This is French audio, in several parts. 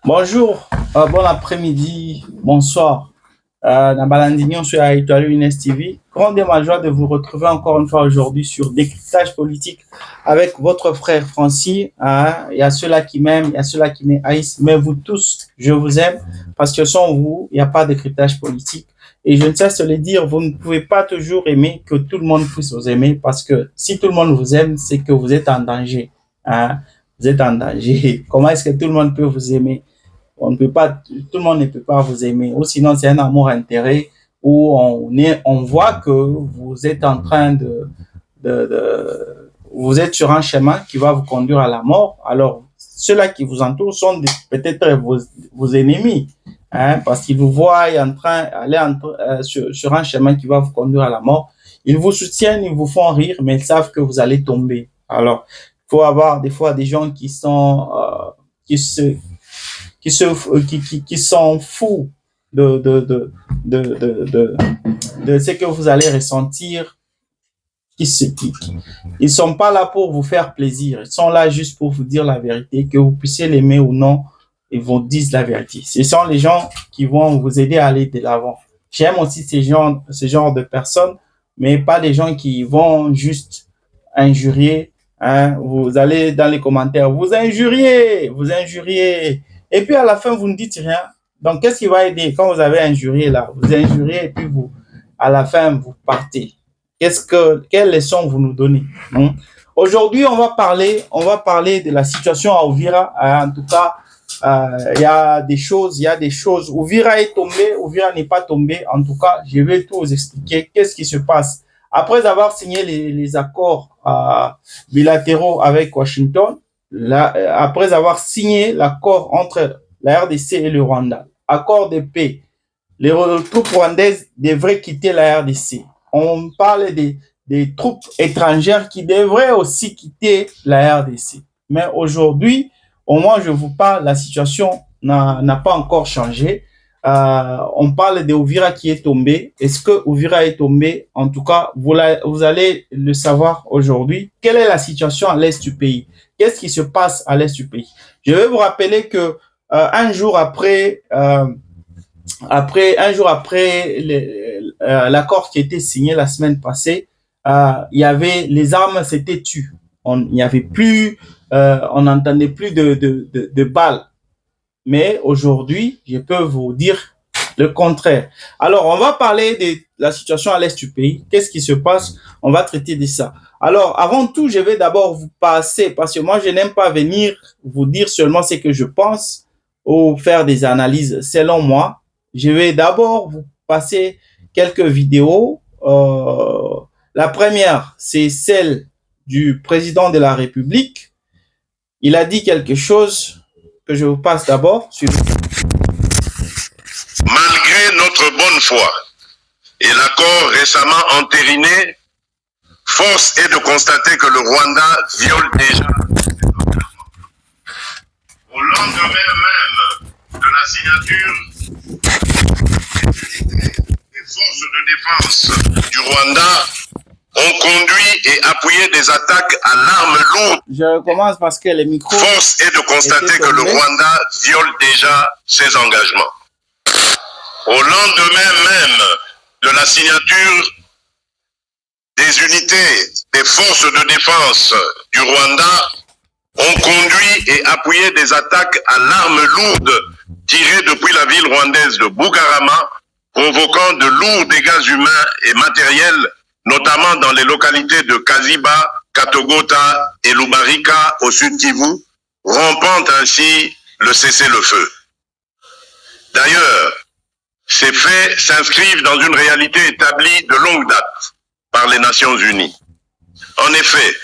Bonjour, bon après-midi, bonsoir. Nabalandignon sur Étoile Younes TV. Grande est ma joie de vous retrouver encore une fois aujourd'hui sur Décryptage politique avec votre frère Francis. Il y a ceux-là qui m'aiment, il y a ceux-là qui me haïssent, mais vous tous, je vous aime parce que sans vous, il n'y a pas de décryptage politique. Et je ne cesse de le dire, vous ne pouvez pas toujours aimer que tout le monde puisse vous aimer parce que si tout le monde vous aime, c'est que vous êtes en danger. Hein? Vous êtes en danger. Comment est-ce que tout le monde peut vous aimer? On ne peut pas, tout le monde ne peut pas vous aimer. Ou sinon, c'est un amour-intérêt où on voit que vous êtes en train vous êtes sur un chemin qui va vous conduire à la mort. Alors, ceux-là qui vous entourent sont peut-être vos ennemis, hein, parce qu'ils vous voient en train aller sur un chemin qui va vous conduire à la mort. Ils vous soutiennent, ils vous font rire, mais ils savent que vous allez tomber. Alors, il faut avoir des fois des gens qui sont, qui s'en foutent de ce que vous allez ressentir. Ils sont pas là pour vous faire plaisir. Ils sont là juste pour vous dire la vérité, que vous puissiez l'aimer ou non. Ils vous disent la vérité. Ce sont les gens qui vont vous aider à aller de l'avant. J'aime aussi ce genre de personnes, mais pas les gens qui vont juste injurier. Hein. Vous allez dans les commentaires, vous injuriez. Et puis à la fin, vous ne dites rien. Donc, qu'est-ce qui va aider quand vous avez injurié là? Vous injuriez et puis à la fin, vous partez. Quelle leçon vous nous donnez? Aujourd'hui, on va parler de la situation à Uvira. En tout cas, il y a des choses. Uvira est tombé, Uvira n'est pas tombé. En tout cas, je vais tout vous expliquer. Qu'est-ce qui se passe? Après avoir signé les accords bilatéraux avec Washington, après avoir signé l'accord entre la RDC et le Rwanda, accord de paix, les troupes rwandaises devraient quitter la RDC. On parle des troupes étrangères qui devraient aussi quitter la RDC. Mais aujourd'hui, au moins je vous parle, la situation n'a pas encore changé. On parle de Uvira qui est tombé. Est-ce que Uvira est tombé? En tout cas, vous allez le savoir aujourd'hui. Quelle est la situation à l'est du pays? Qu'est-ce qui se passe à l'est du pays? Je vais vous rappeler que un jour après l'accord qui a été signé la semaine passée, il y avait les armes s'étaient tues. On n'entendait plus de balles. Mais aujourd'hui, je peux vous dire le contraire. Alors, on va parler de la situation à l'est du pays. Qu'est-ce qui se passe? On va traiter de ça. Alors, avant tout, je vais d'abord vous passer, parce que moi, je n'aime pas venir vous dire seulement ce que je pense ou faire des analyses selon moi. Je vais d'abord vous passer quelques vidéos. La première, c'est celle du président de la République. Il a dit quelque chose que je vous passe d'abord. Malgré notre bonne foi et l'accord récemment entériné, force est de constater que le Rwanda viole déjà au lendemain même de la signature des forces de défense du Rwanda ont conduit et appuyé des attaques à l'arme lourde. Je recommence parce que les micros... Force est de constater que le Rwanda viole déjà ses engagements. Au lendemain même de la signature des unités des forces de défense du Rwanda ont conduit et appuyé des attaques à l'arme lourde tirées depuis la ville rwandaise de Bugarama, provoquant de lourds dégâts humains et matériels, notamment dans les localités de Kaziba, Katogota et Lubarika au sud Kivu, rompant ainsi le cessez-le-feu. D'ailleurs, ces faits s'inscrivent dans une réalité établie de longue date par les Nations Unies. En effet,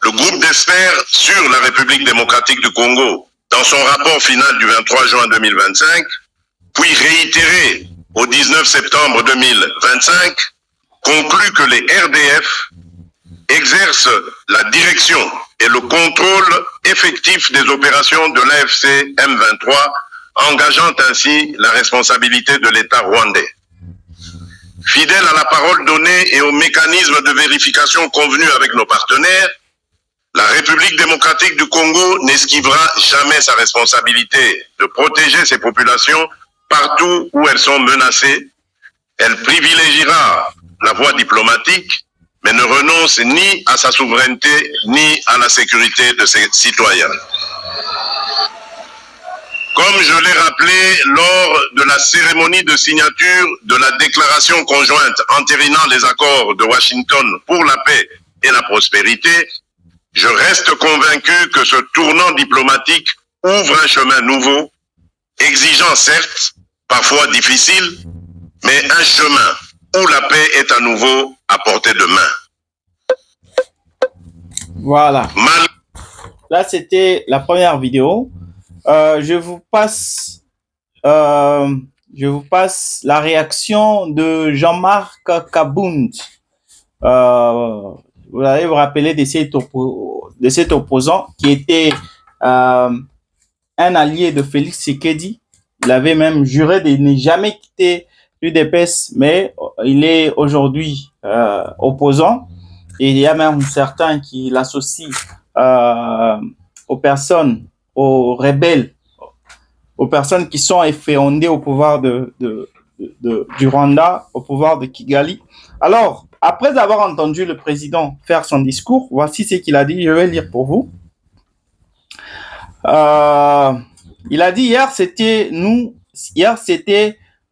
le groupe d'experts sur la République démocratique du Congo, dans son rapport final du 23 juin 2025, puis réitérée au 19 septembre 2025, conclut que les RDF exercent la direction et le contrôle effectif des opérations de l'AFC M23, engageant ainsi la responsabilité de l'État rwandais. Fidèle à la parole donnée et aux mécanismes de vérification convenus avec nos partenaires, la République démocratique du Congo n'esquivera jamais sa responsabilité de protéger ses populations partout où elles sont menacées. Elle privilégiera la voie diplomatique, mais ne renonce ni à sa souveraineté, ni à la sécurité de ses citoyens. Comme je l'ai rappelé lors de la cérémonie de signature de la déclaration conjointe entérinant les accords de Washington pour la paix et la prospérité, je reste convaincu que ce tournant diplomatique ouvre un chemin nouveau, exigeant certes, parfois difficile, mais un chemin où la paix est à nouveau à portée de main. Voilà. Là, c'était la première vidéo. Je vous passe la réaction de Jean-Marc Kabound. Vous allez vous rappeler de cet opposant qui était un allié de Félix Tshisekedi. Il avait même juré de ne jamais quitter l'UDPS, mais il est aujourd'hui opposant. Et il y a même certains qui l'associent aux personnes, aux rebelles, aux personnes qui sont efféondées au pouvoir du Rwanda, au pouvoir de Kigali. Alors, après avoir entendu le président faire son discours, voici ce qu'il a dit. Je vais lire pour vous. Il a dit hier, c'était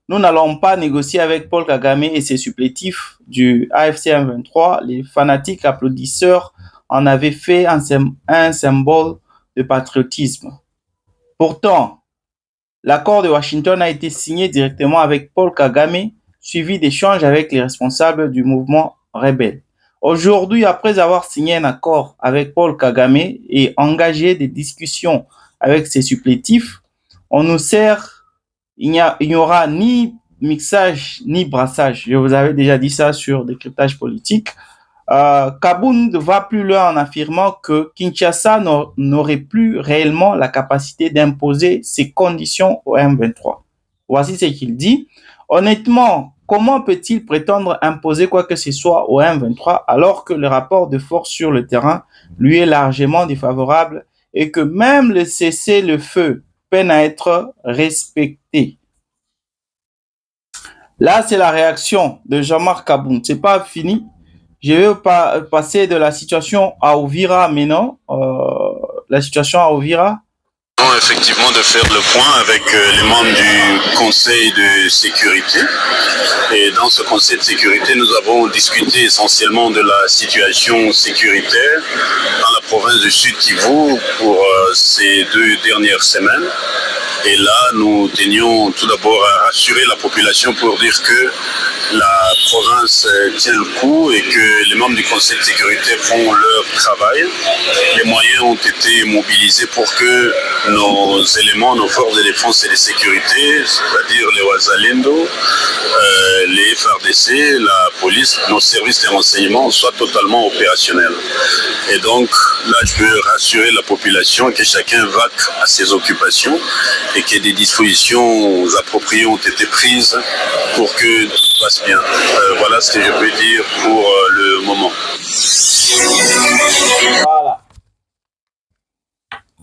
nous n'allons pas négocier avec Paul Kagame et ses supplétifs du AFC M23. Les fanatiques applaudisseurs en avaient fait un symbole de patriotisme. Pourtant, l'accord de Washington a été signé directement avec Paul Kagame, suivi d'échanges avec les responsables du mouvement rebelle. Aujourd'hui, après avoir signé un accord avec Paul Kagame et engagé des discussions avec ses supplétifs, on nous sert. Il n'y aura ni mixage ni brassage. Je vous avais déjà dit ça sur Décryptage politique. Kabound va plus loin en affirmant que Kinshasa n'aurait plus réellement la capacité d'imposer ses conditions au M23. Voici ce qu'il dit. Honnêtement, comment peut-il prétendre imposer quoi que ce soit au M23 alors que le rapport de force sur le terrain lui est largement défavorable et que même le cessez-le-feu peine à être respecté. Là, c'est la réaction de Jean-Marc Kabound. C'est pas fini. Je vais passer de la situation à Uvira maintenant. La situation à Uvira. Effectivement, de faire le point avec les membres du Conseil de sécurité. Et dans ce Conseil de sécurité, nous avons discuté essentiellement de la situation sécuritaire dans la province du Sud Kivu pour ces 2 dernières semaines. Et là, nous tenions tout d'abord à rassurer la population pour dire que la province tient le coup et que les membres du Conseil de sécurité font leur travail. Les moyens ont été mobilisés pour que nos éléments, nos forces de défense et de sécurité, c'est-à-dire les Wazalendo, les FARDC, la police, nos services de renseignement soient totalement opérationnels. Et donc, là, je veux rassurer la population que chacun vaque à ses occupations et que des dispositions appropriées ont été prises pour que tout passe bien. Voilà ce que je peux dire pour le moment. Voilà.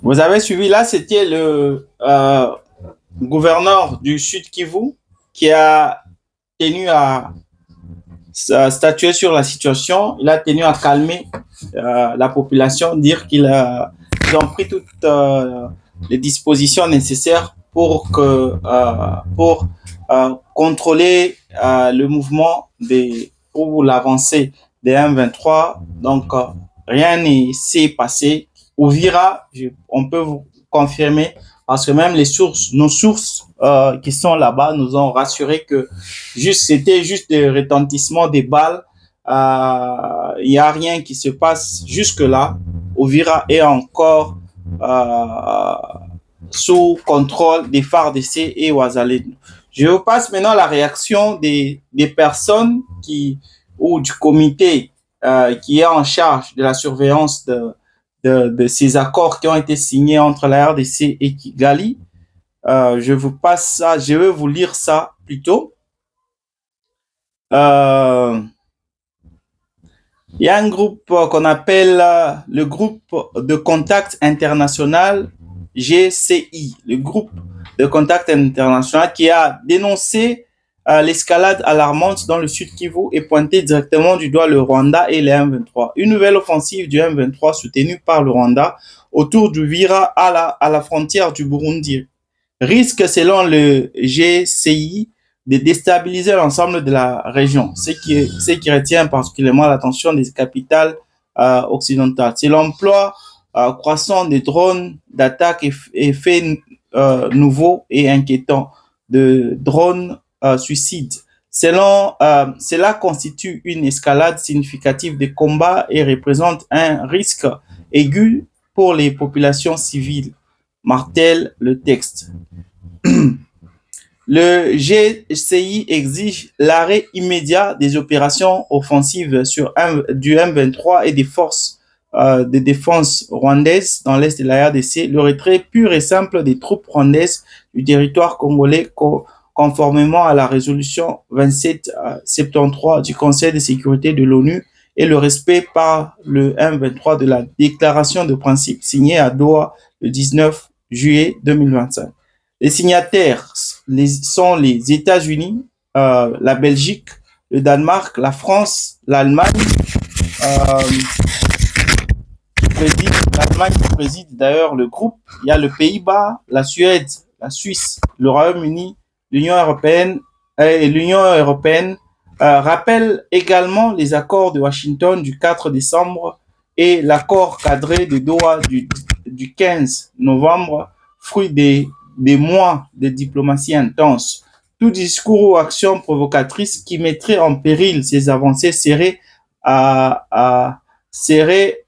Vous avez suivi, là, c'était le gouverneur du Sud Kivu qui a tenu à statuer sur la situation. Il a tenu à calmer la population, dire qu'ils ont pris toutes les dispositions nécessaires pour contrôler le mouvement pour l'avancée des M23. Donc, rien ne s'est passé. Uvira, on peut vous confirmer, parce que même nos sources qui sont là-bas nous ont rassuré que c'était juste des retentissements des balles. Il n'y a rien qui se passe jusque-là. Uvira est encore sous contrôle des FARDC et Ouazalendo. Je vous passe maintenant la réaction des personnes ou du comité qui est en charge de la surveillance de ces accords qui ont été signés entre la RDC et Kigali. Je vous passe ça, je vais vous lire ça plutôt. Il y a un groupe qu'on appelle le groupe de contact international GCI, le groupe de contact international qui a dénoncé l'escalade alarmante dans le Sud Kivu et pointé directement du doigt le Rwanda et les M23. Une nouvelle offensive du M23 soutenue par le Rwanda autour du Vira à la frontière du Burundi risque, selon le GCI, de déstabiliser l'ensemble de la région, ce qui retient particulièrement l'attention des capitales occidentales. C'est l'emploi croissant des drones d'attaque et faits nouveaux et inquiétants de drones suicides. Cela constitue une escalade significative des combats et représente un risque aigu pour les populations civiles, martèle le texte. Le GCI exige l'arrêt immédiat des opérations offensives du M23 et des forces de défense rwandaises dans l'est de la RDC, le retrait pur et simple des troupes rwandaises du territoire congolais conformément à la résolution 2773 du Conseil de sécurité de l'ONU et le respect par le M23 de la déclaration de principe signée à Doha le 19 juillet 2025. Les signataires sont les États-Unis, la Belgique, le Danemark, la France, l'Allemagne. L'Allemagne préside d'ailleurs le groupe. Il y a le Pays-Bas, la Suède, la Suisse, le Royaume-Uni, l'Union européenne et l'Union européenne rappelle également les accords de Washington du 4 décembre et l'accord cadré de Doha du 15 novembre, fruit des mois de diplomatie intense. Tout discours ou action provocatrice qui mettrait en péril ces avancées serait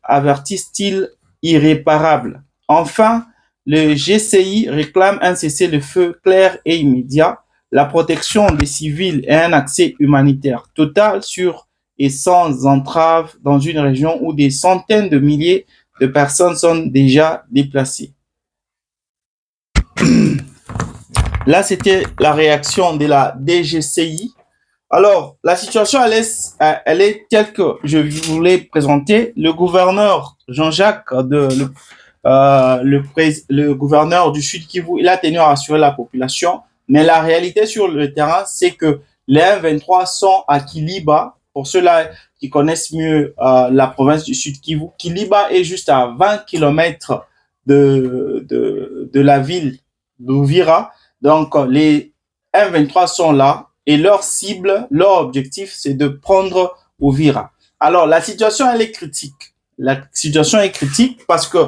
avertissent-ils, irréparable. Enfin, le GCI réclame un cessez-le-feu clair et immédiat, la protection des civils et un accès humanitaire total, sûr et sans entrave dans une région où des centaines de milliers de personnes sont déjà déplacées. Là, c'était la réaction de la DGCI. Alors, la situation, elle est telle que je voulais présenter. Le gouverneur Jean-Jacques, le gouverneur du Sud Kivu, il a tenu à rassurer la population. Mais la réalité sur le terrain, c'est que les M23 sont à Kiliba. Pour ceux-là qui connaissent mieux la province du Sud Kivu, Kiliba est juste à 20 km de la ville d'Uvira. Donc, les M23 sont là et leur cible, leur objectif, c'est de prendre Uvira. Alors, la situation, elle est critique. La situation est critique parce que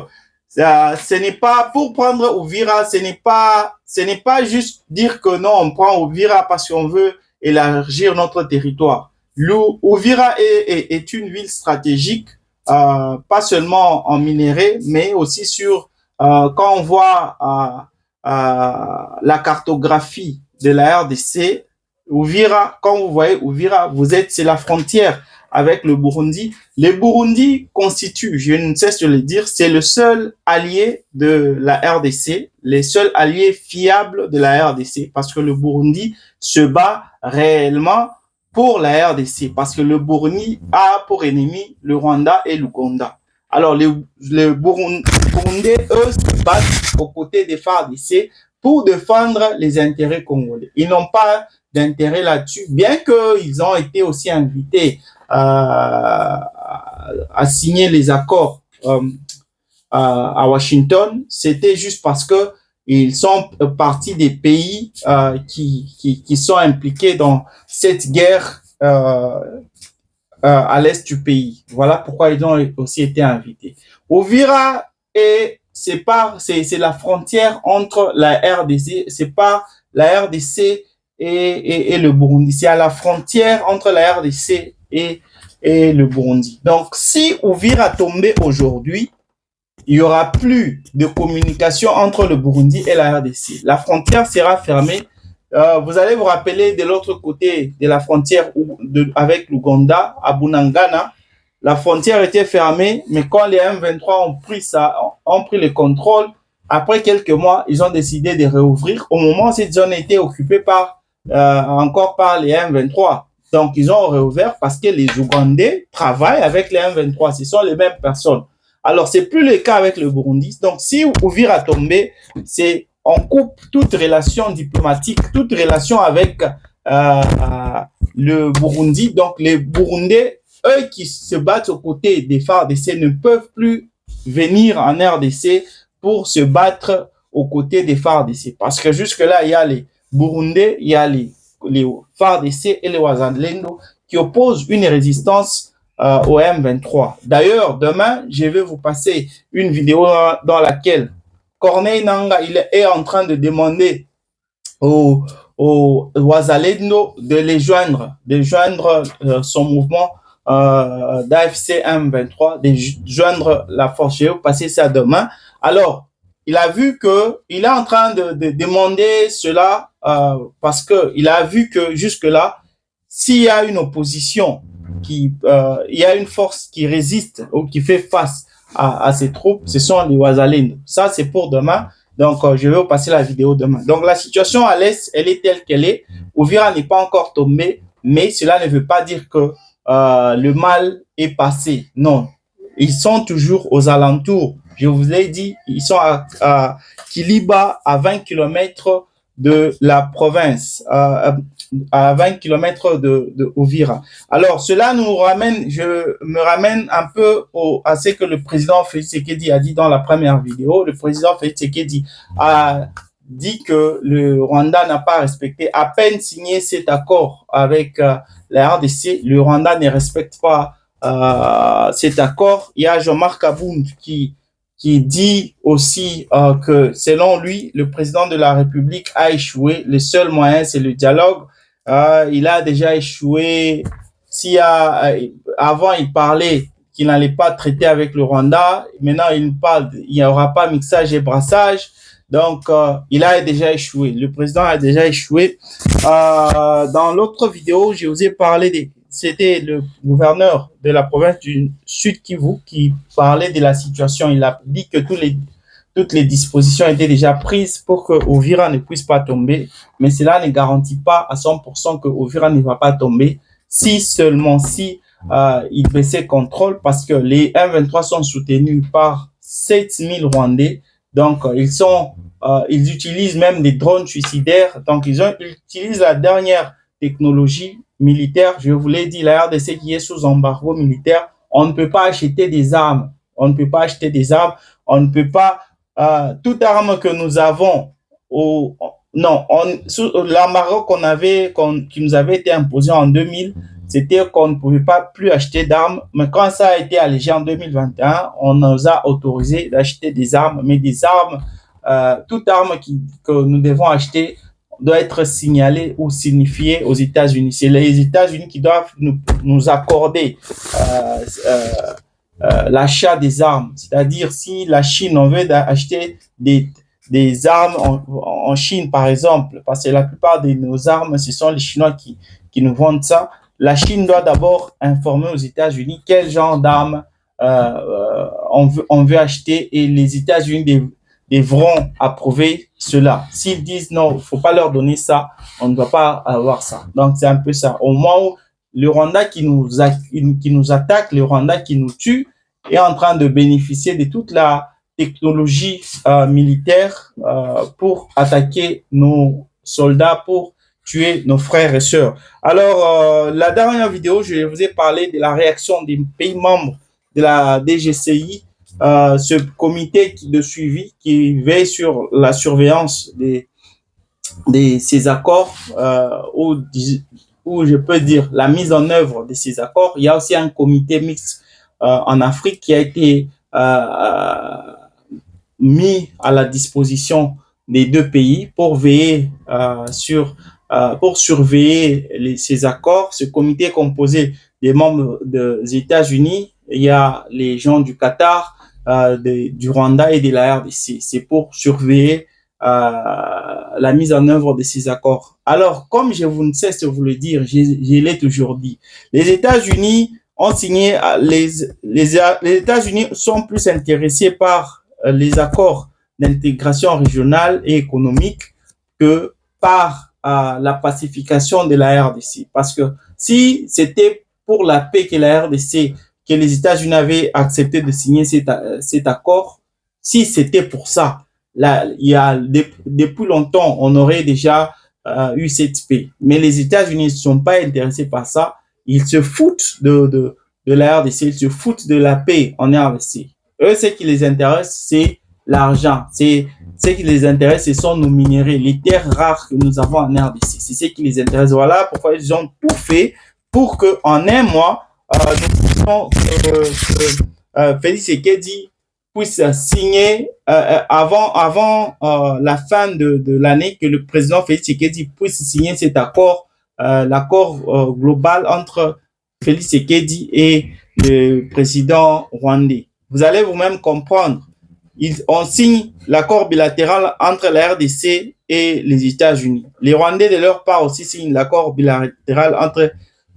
ce n'est pas pour prendre Uvira, ce n'est pas juste dire que non, on prend Uvira parce qu'on veut élargir notre territoire. Uvira est une ville stratégique, pas seulement en minerai, mais aussi quand on voit la cartographie de la RDC, Uvira, quand vous voyez Uvira, c'est la frontière avec le Burundi. Le Burundi constitue, je ne cesse de le dire, c'est le seul allié de la RDC, les seuls alliés fiables de la RDC, parce que le Burundi se bat réellement pour la RDC, parce que le Burundi a pour ennemi le Rwanda et l'Ouganda. Alors, les Burundais, eux, se battent aux côtés des FARDC pour défendre les intérêts congolais. Ils n'ont pas d'intérêt là-dessus, bien qu'ils ont été aussi invités à signer les accords à Washington. C'était juste parce que ils sont partie des pays qui sont impliqués dans cette guerre à l'est du pays. Voilà pourquoi ils ont aussi été invités. Uvira c'est la frontière entre la RDC, c'est pas la RDC et le Burundi, c'est à la frontière entre la RDC et le Burundi. Donc, si Uvira tombait aujourd'hui, il n'y aura plus de communication entre le Burundi et la RDC. La frontière sera fermée. Vous allez vous rappeler de l'autre côté de la frontière avec l'Ouganda, à Bunangana, la frontière était fermée, mais quand les M23 ont pris le contrôle, après quelques mois, ils ont décidé de réouvrir. Au moment où cette zone était occupée encore par les M23. Donc, ils ont réouvert parce que les Ougandais travaillent avec les M23. Ce sont les mêmes personnes. Alors, c'est plus le cas avec le Burundi. Donc, si Uvira tombé, on coupe toute relation diplomatique, toute relation avec le Burundi. Donc, les Burundais, eux qui se battent aux côtés des FARDC, ne peuvent plus venir en RDC pour se battre aux côtés des FARDC. Parce que jusque-là, il y a les Burundais, il y a les FARDC et les Wazalendo qui opposent une résistance au M23. D'ailleurs, demain, je vais vous passer une vidéo dans laquelle Corneille Nangaa il est en train de demander aux Wazalendo de joindre son mouvement d'AFC M23, de joindre la force. Je vais vous passer ça demain. Alors, il a vu que il est en train de demander cela parce que il a vu que jusque-là, s'il y a une opposition, il y a une force qui résiste ou qui fait face à ces troupes, ce sont les Wazalendo. Ça, c'est pour demain. Donc, je vais vous passer la vidéo demain. Donc, la situation à l'Est, elle est telle qu'elle est. Uvira n'est pas encore tombé, mais cela ne veut pas dire que le mal est passé. Non, ils sont toujours aux alentours. Je vous l'ai dit, ils sont à Kiliba, à 20 km de la province, à 20 km de Uvira. Alors, cela je me ramène un peu à ce que le président Félix Tshisekedi a dit dans la première vidéo. Le président Félix Tshisekedi a dit que le Rwanda n'a pas respecté, à peine signé cet accord avec la RDC, le Rwanda ne respecte pas cet accord. Il y a Jean-Marc Abound qui dit aussi que selon lui, le président de la République a échoué. Le seul moyen, c'est le dialogue. Il a déjà échoué. Avant, il parlait qu'il n'allait pas traiter avec le Rwanda. Maintenant, il parle, il n'y aura pas mixage et brassage. Donc, il a déjà échoué. Le président a déjà échoué. Dans l'autre vidéo, je vous ai parlé c'était le gouverneur de la province du Sud Kivu qui parlait de la situation. Il a dit que toutes les dispositions étaient déjà prises pour que Uvira ne puisse pas tomber. Mais cela ne garantit pas à 100% que Uvira ne va pas tomber si il baissait contrôle, parce que les M23 sont soutenus par 7000 Rwandais. Donc, ils utilisent même des drones suicidaires. Donc, ils utilisent la dernière technologie militaire. Je vous l'ai dit, la RDC qui est sous embargo militaire, on ne peut pas acheter des armes. On ne peut pas acheter des armes. On ne peut pas... toute arme que nous avons... l'embargo qui nous avait été imposé en 2000, c'était qu'on ne pouvait pas plus acheter d'armes. Mais quand ça a été allégé en 2021, on nous a autorisé d'acheter des armes. Mais des armes, toute arme que nous devons acheter doit être signalée ou signifiée aux États-Unis. C'est les États-Unis qui doivent nous accorder l'achat des armes. C'est-à-dire, si la Chine, on veut acheter des armes en Chine, par exemple, parce que la plupart de nos armes, ce sont les Chinois qui nous vendent ça. La Chine doit d'abord informer aux États-Unis quel genre d'armes on veut acheter, et les États-Unis devront approuver cela. S'ils disent non, il ne faut pas leur donner ça, on ne doit pas avoir ça. Donc, c'est un peu ça. Au moment où le Rwanda qui nous attaque, le Rwanda qui nous tue, est en train de bénéficier de toute la technologie militaire pour attaquer nos soldats, pour tuer nos frères et sœurs. Alors, la dernière vidéo, je vous ai parlé de la réaction des pays membres de la DGCI, ce comité de suivi qui veille sur la surveillance de ces accords, ou je peux dire la mise en œuvre de ces accords. Il y a aussi un comité mixte en Afrique qui a été mis à la disposition des deux pays pour veiller pour surveiller ces accords. Ce comité est composé des membres des États-Unis, il y a les gens du Qatar, du Rwanda et de la RDC. C'est pour surveiller la mise en œuvre de ces accords. Alors, comme je vous ne cesse de vous le dire, je l'ai toujours dit, les États-Unis ont signé, les États-Unis sont plus intéressés par les accords d'intégration régionale et économique que par la pacification de la RDC. Parce que si c'était pour la paix que la RDC, que les États-Unis avaient accepté de signer cet accord, si c'était pour ça, là, il y a depuis longtemps, on aurait déjà eu cette paix. Mais les États-Unis ne sont pas intéressés par ça. Ils se foutent de la RDC, ils se foutent de la paix en RDC. Eux, ce qui les intéresse, c'est l'argent. Ce qui les intéresse, ce sont nos minéraux, les terres rares que nous avons en RDC. C'est ce qui les intéresse. Voilà pourquoi ils ont tout fait pour qu'en un mois, nous puissions Félix Tshisekedi puisse signer avant la fin de l'année, que le président Félix Tshisekedi puisse signer cet accord, l'accord global entre Félix Tshisekedi et le président rwandais. Vous allez vous-même comprendre. On signe l'accord bilatéral entre la RDC et les États-Unis. Les Rwandais, de leur part, aussi signent l'accord bilatéral entre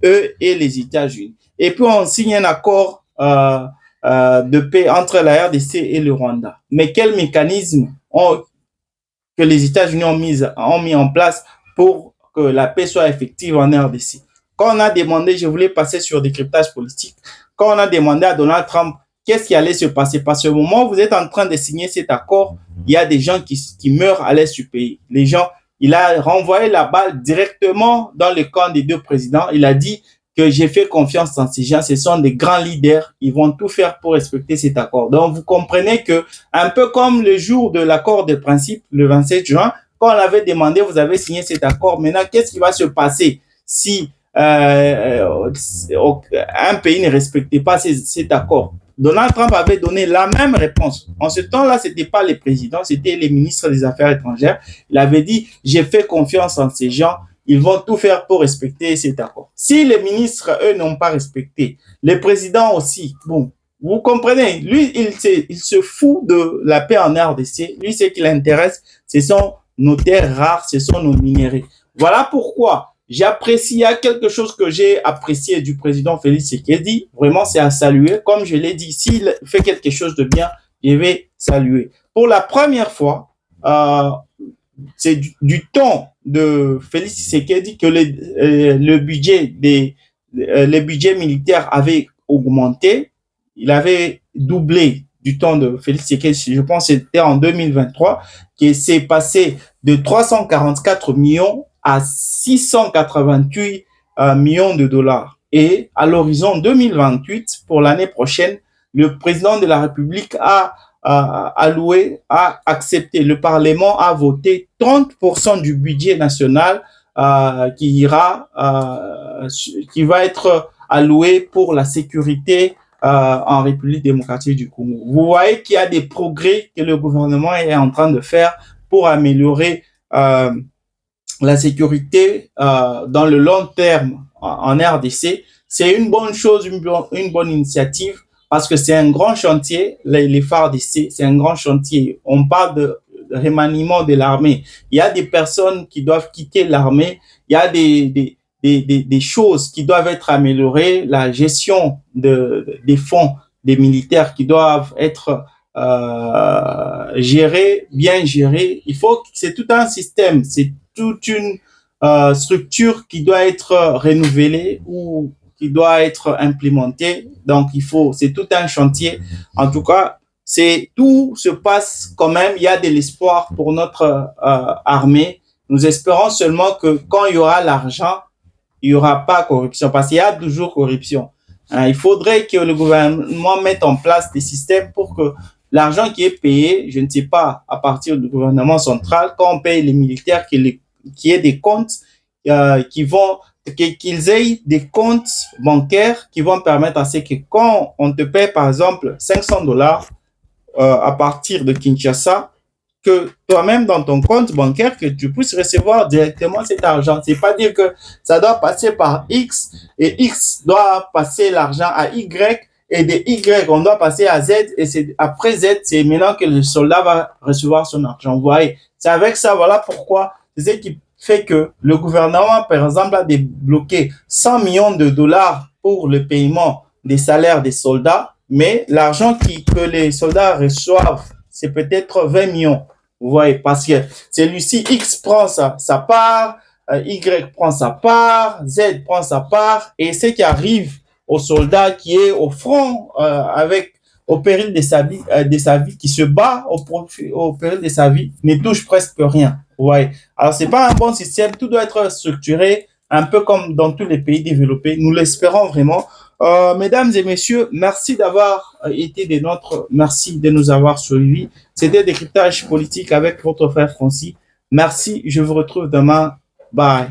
eux et les États-Unis. Et puis, on signe un accord de paix entre la RDC et le Rwanda. Mais quel mécanisme que les États-Unis ont mis en place pour que la paix soit effective en RDC? Quand on a demandé, je voulais passer sur des cryptages politiques, quand on a demandé à Donald Trump qu'est-ce qui allait se passer, parce qu'au moment où vous êtes en train de signer cet accord, il y a des gens qui meurent à l'est du pays. Les gens, il a renvoyé la balle directement dans le camp des deux présidents. Il a dit que j'ai fait confiance en ces gens, ce sont des grands leaders, ils vont tout faire pour respecter cet accord. Donc, vous comprenez que, un peu comme le jour de l'accord de principe, le 27 juin, quand on avait demandé, vous avez signé cet accord, maintenant, qu'est-ce qui va se passer si un pays ne respectait pas cet accord? Donald Trump avait donné la même réponse. En ce temps-là, ce n'était pas les présidents, c'était les ministres des Affaires étrangères. Il avait dit, j'ai fait confiance en ces gens, ils vont tout faire pour respecter cet accord. Si les ministres, eux, n'ont pas respecté, les présidents aussi, bon, vous comprenez, lui, il se fout de la paix en RDC. Lui, ce qui l'intéresse, ce sont nos terres rares, ce sont nos minéraux. Voilà pourquoi j'apprécie, il y a quelque chose que j'ai apprécié du président Félix Tshisekedi. Vraiment, c'est à saluer. Comme je l'ai dit, s'il fait quelque chose de bien, je vais saluer. Pour la première fois, c'est du temps de Félix Tshisekedi que le budget militaire avait augmenté. Il avait doublé du temps de Félix Tshisekedi. Je pense que c'était en 2023, qui s'est passé de 344 millions à 688 millions de dollars. Et à l'horizon 2028, pour l'année prochaine, le président de la République a accepté, le Parlement a voté 30% du budget national qui va être alloué pour la sécurité en République démocratique du Congo. Vous voyez qu'il y a des progrès que le gouvernement est en train de faire pour améliorer la sécurité dans le long terme en RDC. C'est une bonne chose, une bonne initiative, parce que c'est un grand chantier, les FARDC, c'est un grand chantier. On parle de remaniement de l'armée. Il y a des personnes qui doivent quitter l'armée, il y a des choses qui doivent être améliorées, la gestion des fonds des militaires qui doivent être bien gérés. C'est tout un système, c'est toute une structure qui doit être renouvelée ou qui doit être implémentée. Donc, c'est tout un chantier. En tout cas, tout se passe quand même. Il y a de l'espoir pour notre armée. Nous espérons seulement que quand il y aura l'argent, il n'y aura pas corruption, parce qu'il y a toujours corruption. Il faudrait que le gouvernement mette en place des systèmes pour que l'argent qui est payé, je ne sais pas, à partir du gouvernement central, quand on paye les militaires, qu'il y ait des comptes qu'ils aient des comptes bancaires qui vont permettre à ce que quand on te paye, par exemple, $500 à partir de Kinshasa, que toi-même, dans ton compte bancaire, que tu puisses recevoir directement cet argent. C'est pas dire que ça doit passer par X et X doit passer l'argent à Y et de Y, on doit passer à Z, et c'est après Z, c'est maintenant que le soldat va recevoir son argent. Vous voyez, c'est avec ça, voilà pourquoi, c'est ce qui fait que le gouvernement, par exemple, a débloqué 100 millions de dollars pour le paiement des salaires des soldats, mais l'argent que les soldats reçoivent, c'est peut-être 20 millions. Vous voyez, parce que celui-ci, X prend sa part, Y prend sa part, Z prend sa part, et ce qui arrive au soldat qui est au front avec au péril de sa vie, qui se bat au péril de sa vie, ne touche presque rien. Ouais. Alors, c'est pas un bon système. Tout doit être structuré, un peu comme dans tous les pays développés. Nous l'espérons vraiment. Mesdames et messieurs, merci d'avoir été des nôtres. Merci de nous avoir suivis. C'était Décryptage politique avec votre frère Francis. Merci. Je vous retrouve demain. Bye.